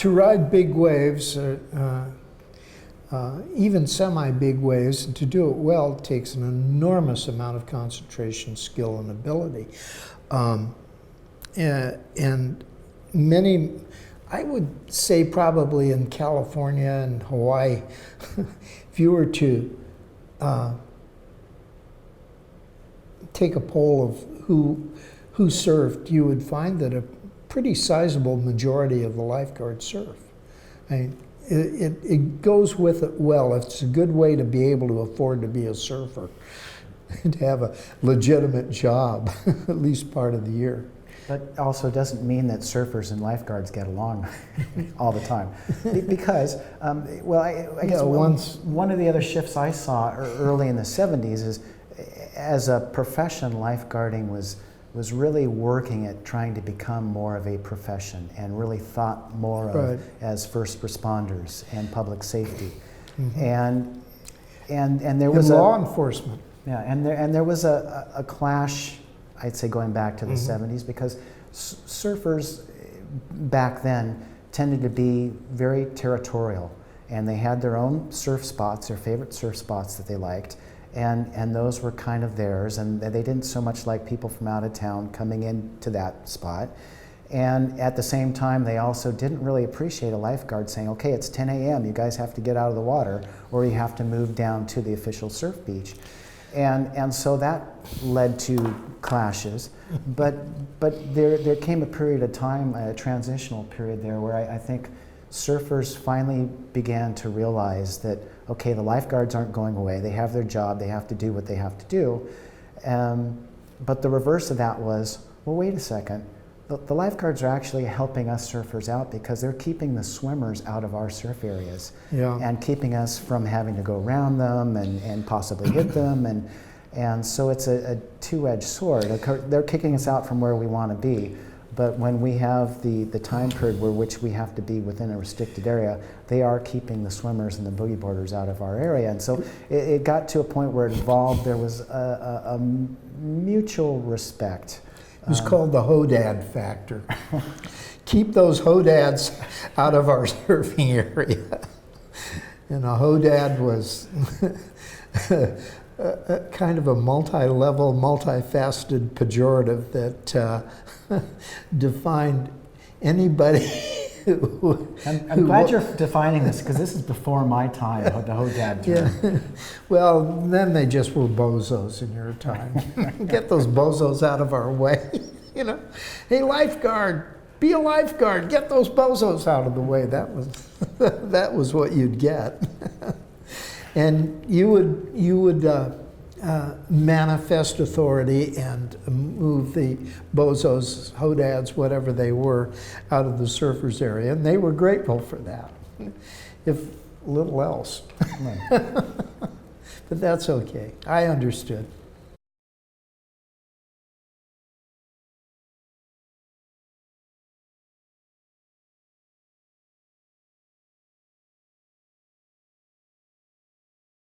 To ride big waves, even semi-big waves, and to do it well takes an enormous amount of concentration, skill, and ability. And many, I would say probably in California and Hawaii, if you were to take a poll of who surfed, you would find that a pretty sizable majority of the lifeguards surf. I mean, it goes with it well. It's a good way to be able to afford to be a surfer, to have a legitimate job, at least part of the year. But also doesn't mean that surfers and lifeguards get along all the time. Because, well, I guess one of the other shifts I saw early in the 70s is, as a profession, lifeguarding was really working at trying to become more of a profession and really thought more of as first responders and public safety. And there was law enforcement. Yeah, and there was a clash, I'd say, going back to the 70s, because surfers back then tended to be very territorial, and they had their own surf spots, their favorite surf spots that they liked, and those were kind of theirs, and they didn't so much like people from out of town coming into that spot. And at the same time, they also didn't really appreciate a lifeguard saying, okay, it's 10 a.m., you guys have to get out of the water, or you have to move down to the official surf beach. And so that led to clashes, but there came a period of time, a transitional period there, where I think surfers finally began to realize that, okay, the lifeguards aren't going away, they have their job, they have to do what they have to do. But the reverse of that was, well, wait a second, the lifeguards are actually helping us surfers out because they're keeping the swimmers out of our surf areas and keeping us from having to go around them and possibly hit them. And so it's a two-edged sword. They're kicking us out from where we want to be. But when we have the time period where which we have to be within a restricted area, they are keeping the swimmers and the boogie boarders out of our area. And so it got to a point where it evolved. There was a mutual respect. It was called the Hodad factor. Keep those Hodads out of our surfing area. And a Hodad was kind of a multi-level, multifaceted pejorative that defined anybody I'm glad you're defining this, because this is before my time, the Hodad term. Yeah. Well, then they just were bozos in your time. Get those bozos out of our way. You know, hey, lifeguard, be a lifeguard. Get those bozos out of the way. That was what you'd get. And you would manifest authority and move the bozos, Hodads, whatever they were, out of the surfers area, and they were grateful for that, if little else. But that's okay. I understood.